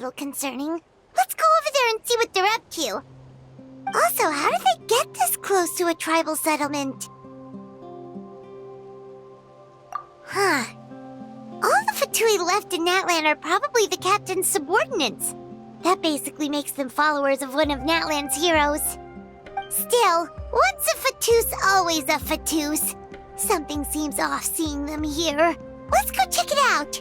little concerning. Let's go over there and see what they're up to. Also, how did they get this close to a tribal settlement? Huh. All the Fatui left in Natlan are probably the captain's subordinates. That basically makes them followers of one of Natlan's heroes. Still, once a Fatus, always a Fatus. Something seems off seeing them here. Let's go check it out.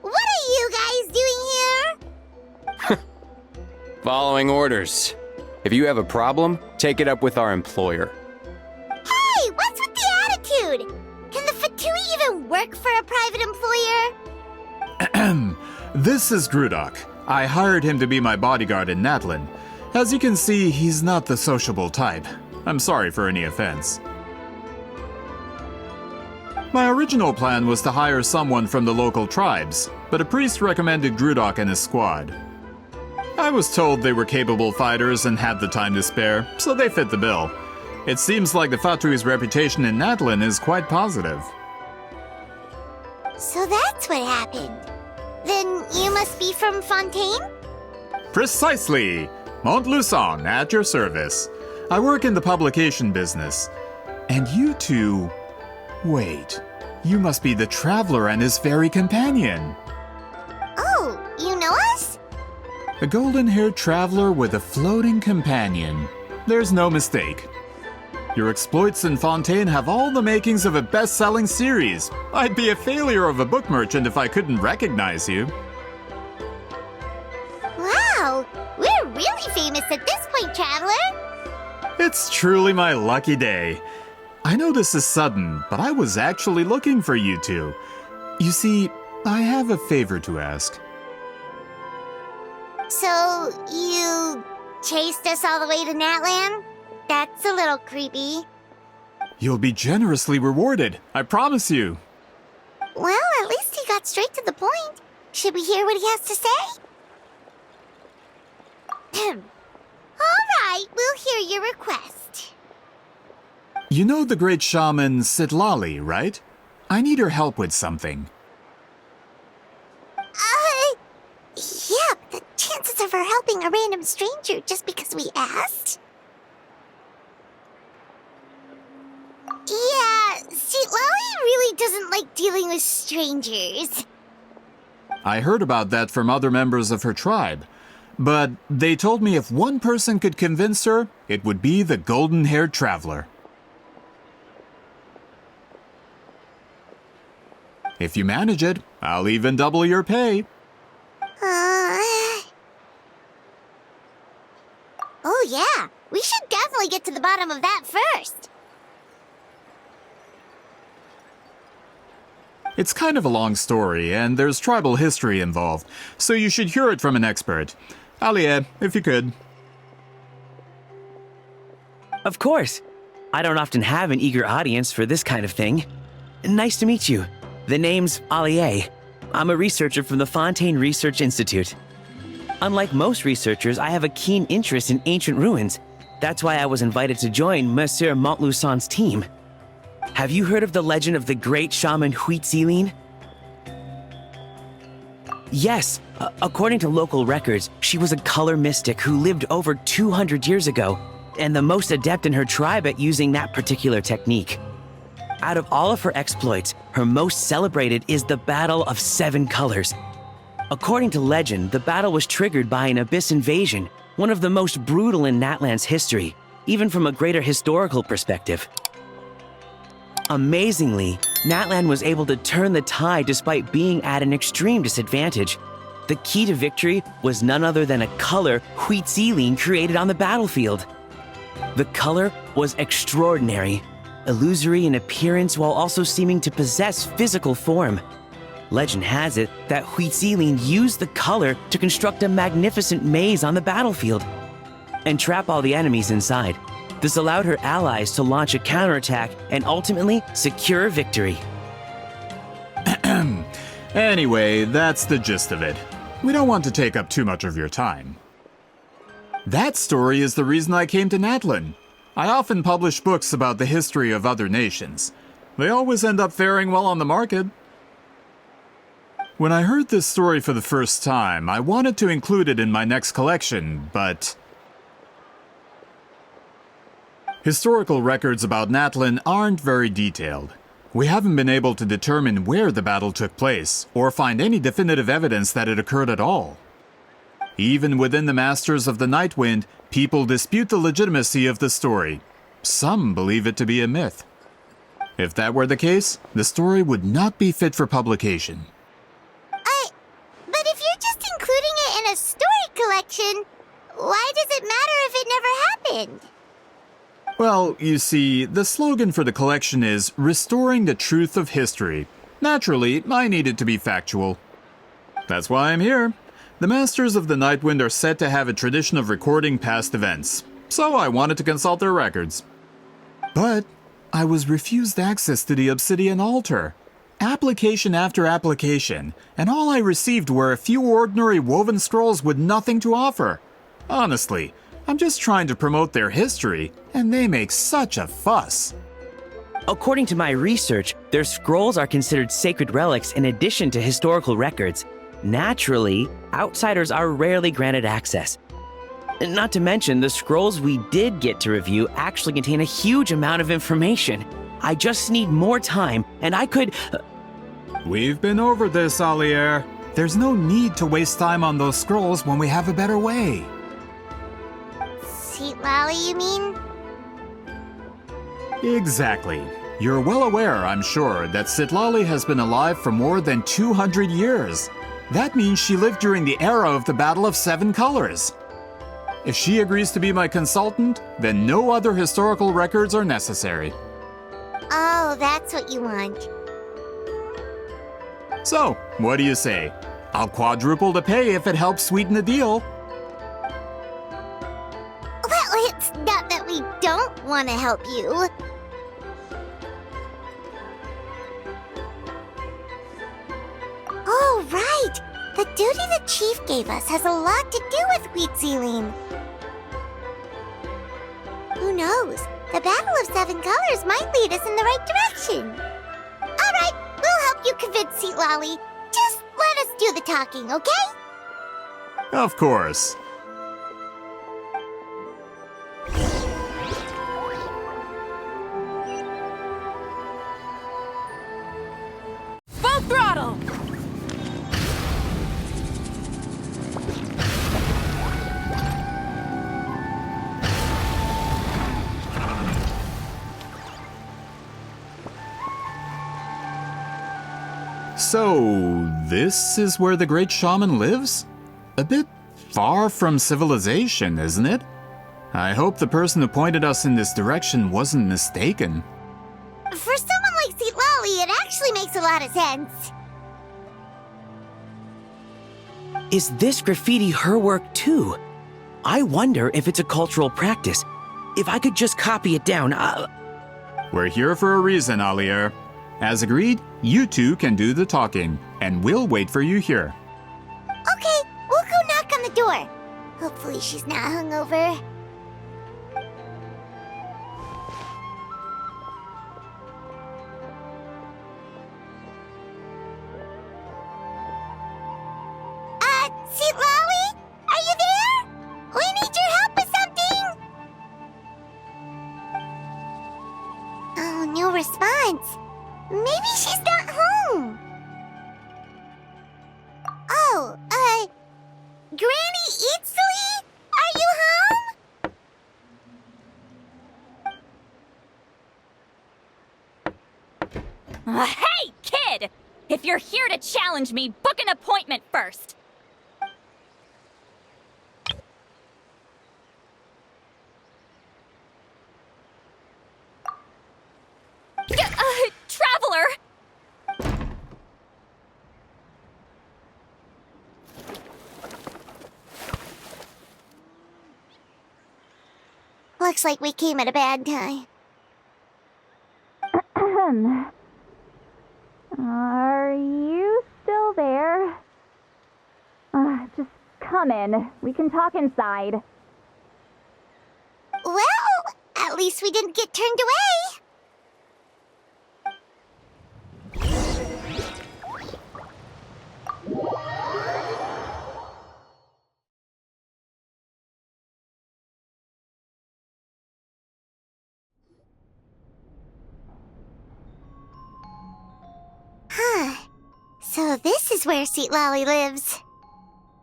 What are you guys doing here? Following orders. If you have a problem, take it up with our employer. Hey, what's with the attitude? Can the Fatui even work for a private employer? This is Grudok. I hired him to be my bodyguard in Natlan. As you can see, he's not the sociable type. I'm sorry for any offense. My original plan was to hire someone from the local tribes, but a priest recommended Grudok and his squad. I was told they were capable fighters and had the time to spare, so they fit the bill. It seems like the Fatui's reputation in Natlan is quite positive. So that's what happened. Then you must be from Fontaine? Precisely! Montluçon, at your service. I work in the publication business. And you two... Wait, you must be the Traveler and his fairy companion. Oh, you know us? A golden-haired traveler with a floating companion. There's no mistake. Your exploits in Fontaine have all the makings of a best-selling series. I'd be a failure of a book merchant if I couldn't recognize you. Wow, we're really famous at this point, Traveler. It's truly my lucky day. I know this is sudden, but I was actually looking for you two. You see, I have a favor to ask. So, you chased us all the way to Natlan? That's a little creepy. You'll be generously rewarded, I promise you. Well, at least he got straight to the point. Should we hear what he has to say? All right, we'll hear your request. You know the great shaman Citlali, right? I need her help with something. Yeah, but the chances of her helping a random stranger just because we asked? Yeah, Citlali really doesn't like dealing with strangers. I heard about that from other members of her tribe. But they told me if one person could convince her, it would be the golden-haired traveler. If you manage it, I'll even double your pay. Oh yeah, we should definitely get to the bottom of that first. It's kind of a long story, and there's tribal history involved, so you should hear it from an expert. Alie, if you could. Of course. I don't often have an eager audience for this kind of thing. Nice to meet you. The name's Alie. I'm a researcher from the Fontaine Research Institute. Unlike most researchers, I have a keen interest in ancient ruins. That's why I was invited to join Monsieur Montluçon's team. Have you heard of the legend of the great shaman Citlali? Yes, according to local records, she was a color mystic who lived over 200 years ago, and the most adept in her tribe at using that particular technique. Out of all of her exploits, her most celebrated is the Battle of Seven Colors. According to legend, the battle was triggered by an abyss invasion, one of the most brutal in Natlan's history, even from a greater historical perspective. Amazingly, Natlan was able to turn the tide despite being at an extreme disadvantage. The key to victory was none other than a color Citlali created on the battlefield. The color was extraordinary, illusory in appearance while also seeming to possess physical form. Legend has it that Citlali used the color to construct a magnificent maze on the battlefield and trap all the enemies inside. This allowed her allies to launch a counterattack and ultimately secure victory. Anyway, that's the gist of it. We don't want to take up too much of your time. That story is the reason I came to Natlan. I often publish books about the history of other nations. They always end up faring well on the market. When I heard this story for the first time, I wanted to include it in my next collection, but historical records about Natlan aren't very detailed. We haven't been able to determine where the battle took place, or find any definitive evidence that it occurred at all. Even within the Masters of the Nightwind, people dispute the legitimacy of the story. Some believe it to be a myth. If that were the case, the story would not be fit for publication. But if you're just including it in a story collection, why does it matter if it never happened? Well, you see, the slogan for the collection is Restoring the Truth of History. Naturally, I need it to be factual. That's why I'm here. The Masters of the Nightwind are said to have a tradition of recording past events, so I wanted to consult their records. But I was refused access to the Obsidian Altar. Application after application, and all I received were a few ordinary woven scrolls with nothing to offer. Honestly, I'm just trying to promote their history, and they make such a fuss. According to my research, their scrolls are considered sacred relics in addition to historical records. Naturally, outsiders are rarely granted access. Not to mention, the scrolls we did get to review actually contain a huge amount of information. I just need more time, and I could... We've been over this, Alier. There's no need to waste time on those scrolls when we have a better way. Citlali, you mean? Exactly. You're well aware, I'm sure, that Citlali has been alive for more than 200 years. That means she lived during the era of the Battle of Seven Colors. If she agrees to be my consultant, then no other historical records are necessary. Oh, that's what you want. So, what do you say? I'll quadruple the pay if it helps sweeten the deal. Well, it's not that we don't want to help you. Oh, right! The duty the chief gave us has a lot to do with wheat sealing. Who knows? The Battle of Seven Colors might lead us in the right direction. All right, we'll help you convince Citlali. Just let us do the talking, okay? Of course. Full throttle! So, this is where the great shaman lives? A bit far from civilization, isn't it? I hope the person who pointed us in this direction wasn't mistaken. For someone like Citlali, it actually makes a lot of sense. Is this graffiti her work too? I wonder if it's a cultural practice. If I could just copy it down, We're here for a reason, Alier. As agreed, you two can do the talking, and we'll wait for you here. Okay, we'll go knock on the door. Hopefully she's not hungover. Citlali? Are you there? We need your help with something! Oh, no response. Maybe she's not home. Oh, Granny Citlali? Are you home? Hey, kid! If you're here to challenge me, book an appointment first. Traveler! Looks like we came at a bad time. Are you still come in. We can talk inside. Well, at least we didn't get turned away. Huh. So this is where Citlali lives.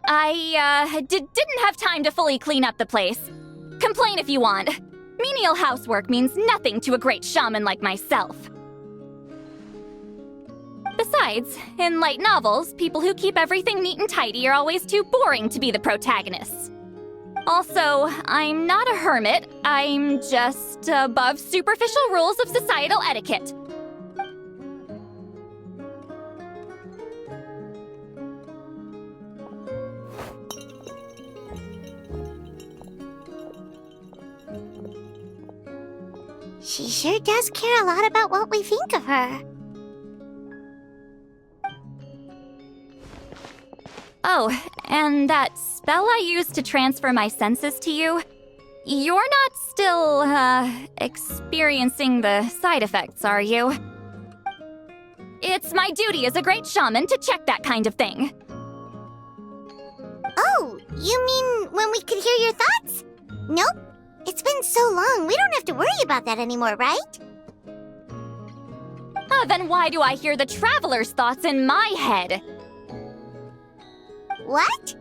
I, didn't have time to fully clean up the place. Complain if you want. Menial housework means nothing to a great shaman like myself. Besides, in light novels, people who keep everything neat and tidy are always too boring to be the protagonists. Also, I'm not a hermit. I'm just above superficial rules of societal etiquette. She sure does care a lot about what we think of her. Oh, and that spell I used to transfer my senses to you, you're not still, experiencing the side effects, are you? It's my duty as a great shaman to check that kind of thing. Oh, you mean when we could hear your thoughts? Nope. It's been so long, we don't have to worry about that anymore, right? Then why do I hear the traveler's thoughts in my head? What?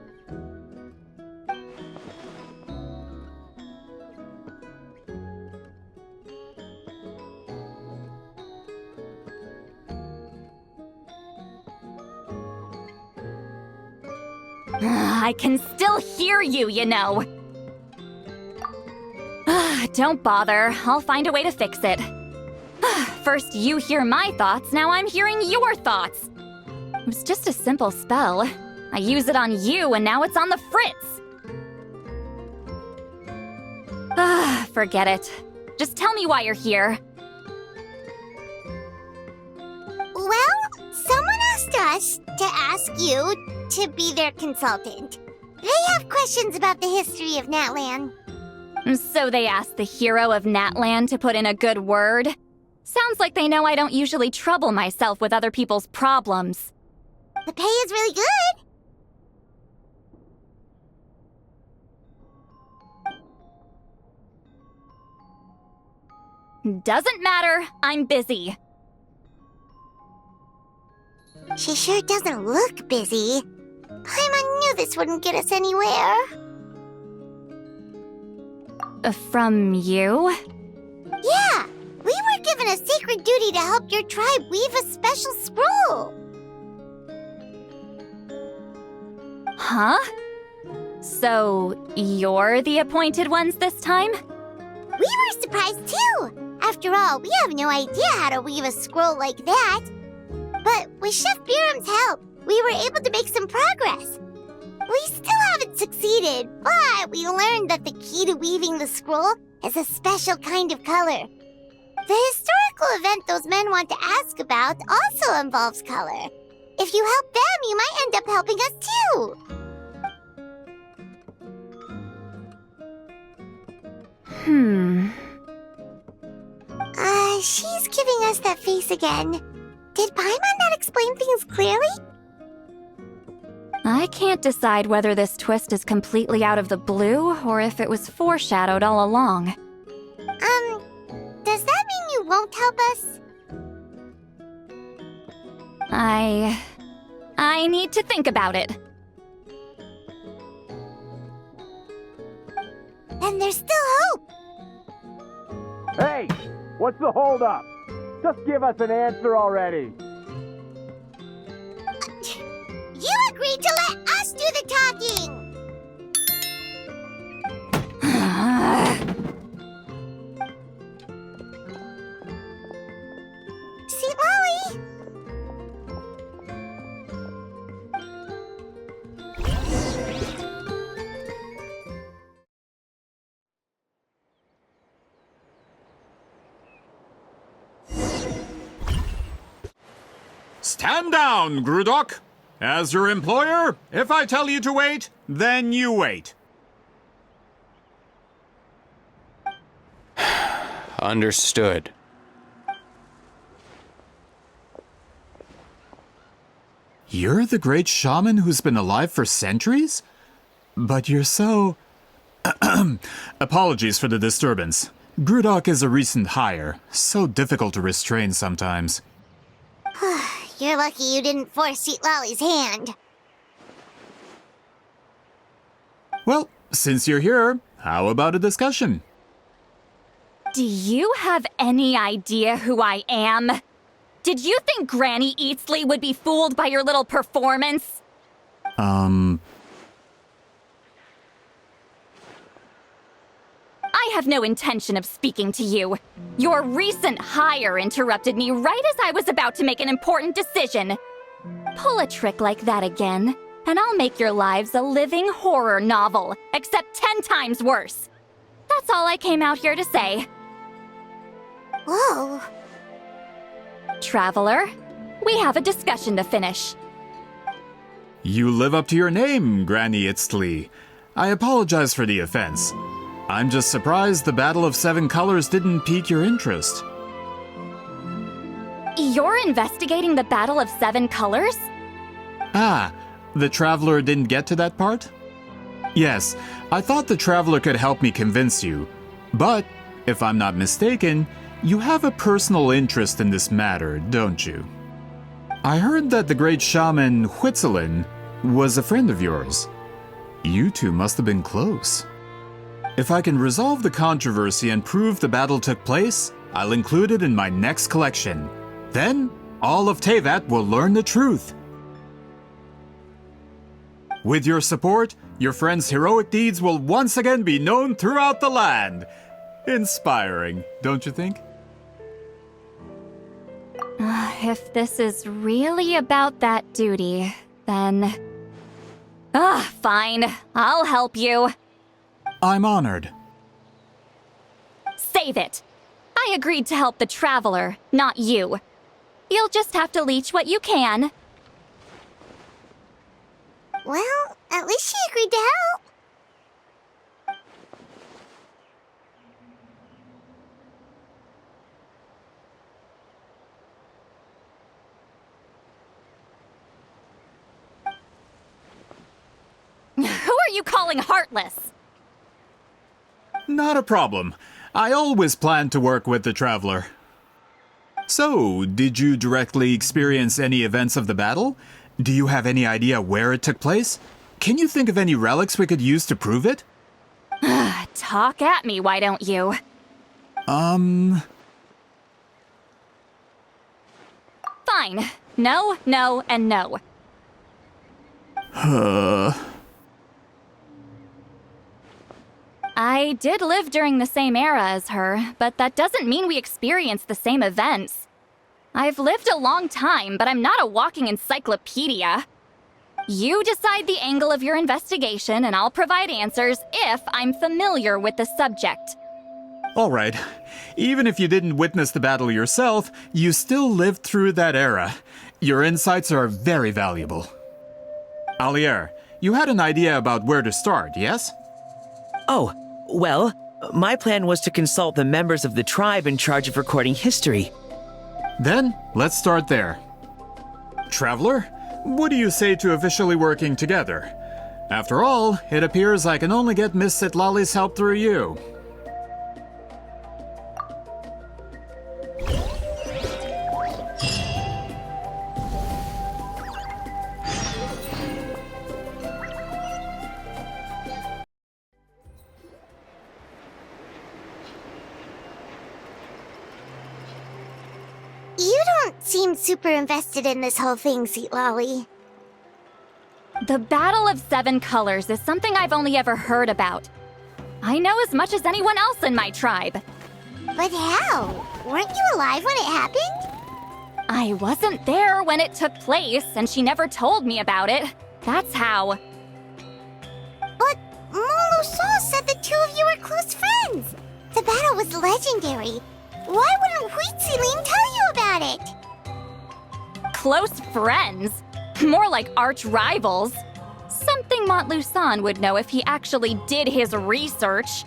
I can still hear you, you know. Don't bother. I'll find a way to fix it. First you hear my thoughts, now I'm hearing your thoughts. It was just a simple spell. I use it on you, and now it's on the fritz. Forget it. Just tell me why you're here. Well, someone asked us to ask you to be their consultant. They have questions about the history of Natlan. So they asked the hero of Natlan to put in a good word? Sounds like they know I don't usually trouble myself with other people's problems. The pay is really good. Doesn't matter, I'm busy. She sure doesn't look busy. Paimon knew this wouldn't get us anywhere. From you? Yeah, we were given a sacred duty to help your tribe weave a special scroll. Huh? So, you're the appointed ones this time? We were surprised too. After all, we have no idea how to weave a scroll like that. But with Chef Biram's help, we were able to make some progress. We still haven't succeeded, but we learned that the key to weaving the scroll is a special kind of color. The historical event those men want to ask about also involves color. If you help them, you might end up helping us too. She's giving us that face again. Did Paimon not explain things clearly? I can't decide whether this twist is completely out of the blue or if it was foreshadowed all along. Does that mean you won't help us? I need to think about it. Then there's still hope. Hey! What's the holdup? Just give us an answer already. You agreed to let us do the talking. Citlali! Stand down, Grudok! As your employer, if I tell you to wait, then you wait. Understood. You're the great shaman who's been alive for centuries? But you're so... Apologies for the disturbance. Grudok is a recent hire, so difficult to restrain sometimes. You're lucky you didn't force Citlali's hand. Well, since you're here, how about a discussion? Do you have any idea who I am? Did you think Granny Eatsley would be fooled by your little performance? I have no intention of speaking to you. Your recent hire interrupted me right as I was about to make an important decision. Pull a trick like that again, and I'll make your lives a living horror novel, except 10 times worse. That's all I came out here to say. Whoa. Traveler, we have a discussion to finish. You live up to your name, Granny Itztli. I apologize for the offense. I'm just surprised the Battle of Seven Colors didn't pique your interest. You're investigating the Battle of Seven Colors? Ah, the Traveler didn't get to that part? Yes, I thought the Traveler could help me convince you. But, if I'm not mistaken, you have a personal interest in this matter, don't you? I heard that the great shaman Huitzilin was a friend of yours. You two must have been close. If I can resolve the controversy and prove the battle took place, I'll include it in my next collection. Then, all of Teyvat will learn the truth. With your support, your friend's heroic deeds will once again be known throughout the land. Inspiring, don't you think? If this is really about that duty, then... fine. I'll help you. I'm honored. Save it. I agreed to help the Traveler, not you. You'll just have to leech what you can. Well, at least she agreed to help. Who are you calling heartless? Not a problem. I always planned to work with the Traveler. So, did you directly experience any events of the battle? Do you have any idea where it took place? Can you think of any relics we could use to prove it? Talk at me, why don't you? Fine. No, no, and no. I did live during the same era as her, but that doesn't mean we experienced the same events. I've lived a long time, but I'm not a walking encyclopedia. You decide the angle of your investigation, and I'll provide answers if I'm familiar with the subject. All right. Even if you didn't witness the battle yourself, you still lived through that era. Your insights are very valuable. Alier, you had an idea about where to start, yes? Oh, well, my plan was to consult the members of the tribe in charge of recording history. Then, let's start there. Traveler, what do you say to officially working together? After all, it appears I can only get Miss Citlali's help through you. You don't seem super invested in this whole thing, Citlali. The Battle of Seven Colors is something I've only ever heard about. I know as much as anyone else in my tribe. But how? Weren't you alive when it happened? I wasn't there when it took place, and she never told me about it. That's how. But Molusol said the two of you were close friends. The battle was legendary. Why wouldn't Huitzilin tell you about it? Close friends? More like arch rivals. Something Montluçon would know if he actually did his research.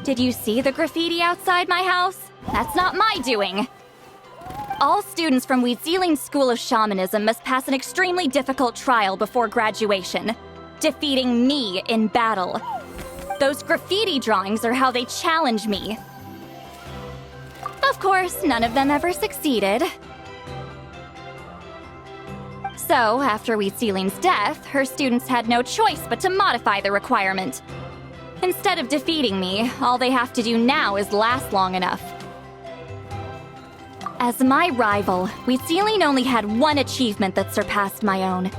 Did you see the graffiti outside my house? That's not my doing. All students from Weetziling's School of Shamanism must pass an extremely difficult trial before graduation, defeating me in battle. Those graffiti drawings are how they challenge me. Of course, none of them ever succeeded. So, after Weetziling's death, her students had no choice but to modify the requirement. Instead of defeating me, all they have to do now is last long enough. As my rival, Weetziling only had one achievement that surpassed my own,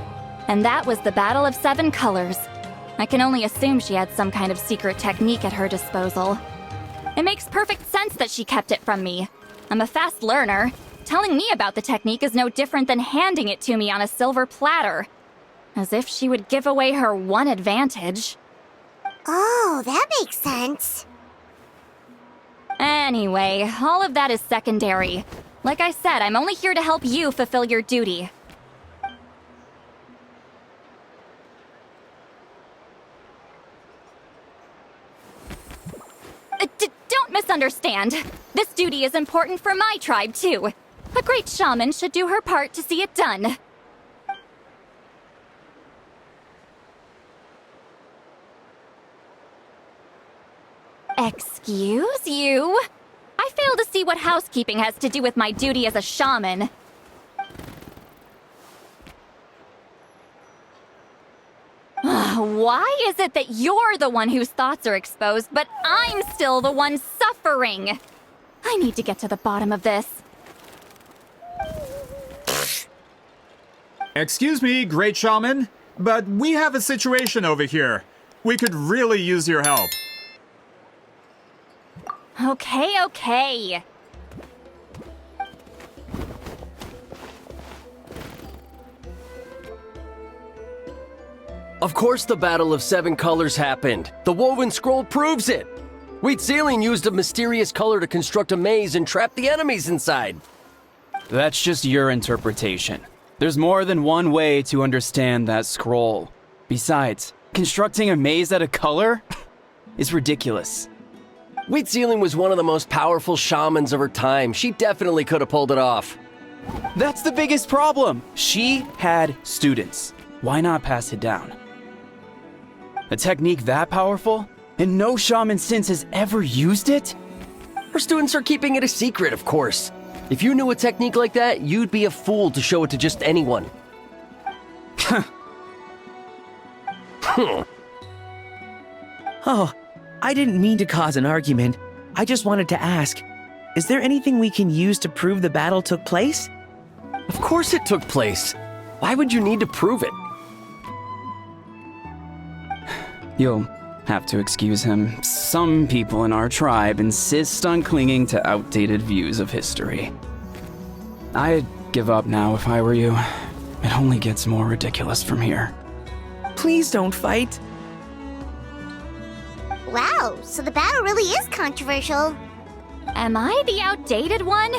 and that was the Battle of 7 Colors. I can only assume she had some kind of secret technique at her disposal. It makes perfect sense that she kept it from me. I'm a fast learner. Telling me about the technique is no different than handing it to me on a silver platter. As if she would give away her one advantage. Oh, that makes sense. Anyway, all of that is secondary. Like I said, I'm only here to help you fulfill your duty. Don't misunderstand. This duty is important for my tribe, too. A great shaman should do her part to see it done. Excuse you? I fail to see what housekeeping has to do with my duty as a shaman. Why is it that you're the one whose thoughts are exposed, but I'm still the one suffering? I need to get to the bottom of this. Excuse me, great shaman, but we have a situation over here. We could really use your help. Okay. Of course the Battle of 7 Colors happened. The woven scroll proves it. Weetziling used a mysterious color to construct a maze and trap the enemies inside. That's just your interpretation. There's more than one way to understand that scroll. Besides, constructing a maze out of color is ridiculous. Weetziling was one of the most powerful shamans of her time. She definitely could have pulled it off. That's the biggest problem. She had students. Why not pass it down? A technique that powerful? And no shaman since has ever used it? Her students are keeping it a secret, of course. If you knew a technique like that, you'd be a fool to show it to just anyone. Oh, I didn't mean to cause an argument. I just wanted to ask, is there anything we can use to prove the battle took place? Of course it took place. Why would you need to prove it? You'll have to excuse him. Some people in our tribe insist on clinging to outdated views of history. I'd give up now if I were you. It only gets more ridiculous from here. Please don't fight. Wow, so the battle really is controversial. Am I the outdated one?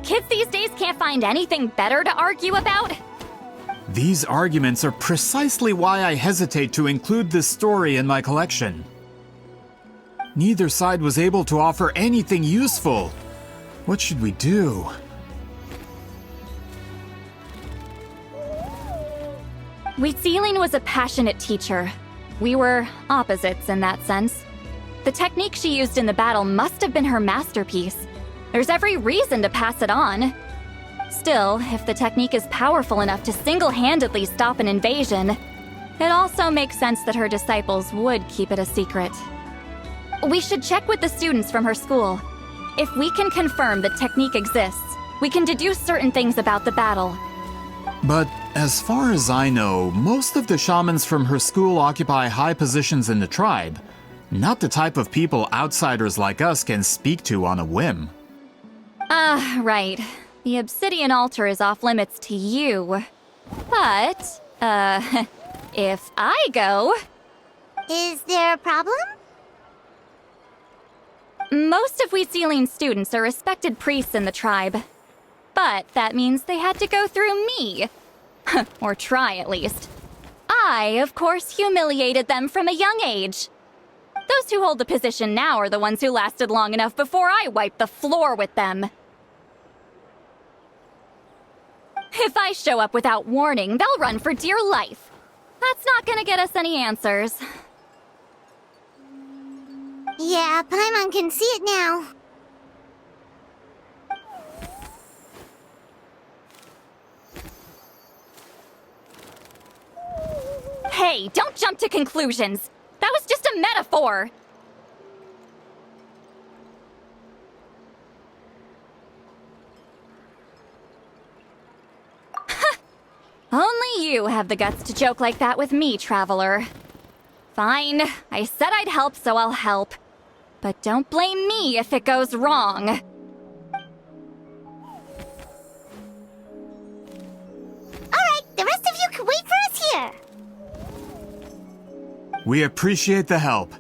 Kids these days can't find anything better to argue about? These arguments are precisely why I hesitate to include this story in my collection. Neither side was able to offer anything useful. What should we do? Weetziling was a passionate teacher. We were opposites in that sense. The technique she used in the battle must have been her masterpiece. There's every reason to pass it on. Still, if the technique is powerful enough to single-handedly stop an invasion, it also makes sense that her disciples would keep it a secret. We should check with the students from her school. If we can confirm the technique exists, we can deduce certain things about the battle. But as far as I know, most of the shamans from her school occupy high positions in the tribe. Not the type of people outsiders like us can speak to on a whim. Right. The obsidian altar is off limits to you. But, if I go... Is there a problem? Most of Weetziling's students are respected priests in the tribe. But that means they had to go through me. Or try, at least. I, of course, humiliated them from a young age. Those who hold the position now are the ones who lasted long enough before I wiped the floor with them. If I show up without warning, they'll run for dear life. That's not gonna get us any answers. Yeah, Paimon can see it now. Hey, don't jump to conclusions. That was just a metaphor. Only you have the guts to joke like that with me, Traveler. Fine, I said I'd help, so I'll help. But don't blame me if it goes wrong. Alright, the rest of you can wait for us here. We appreciate the help.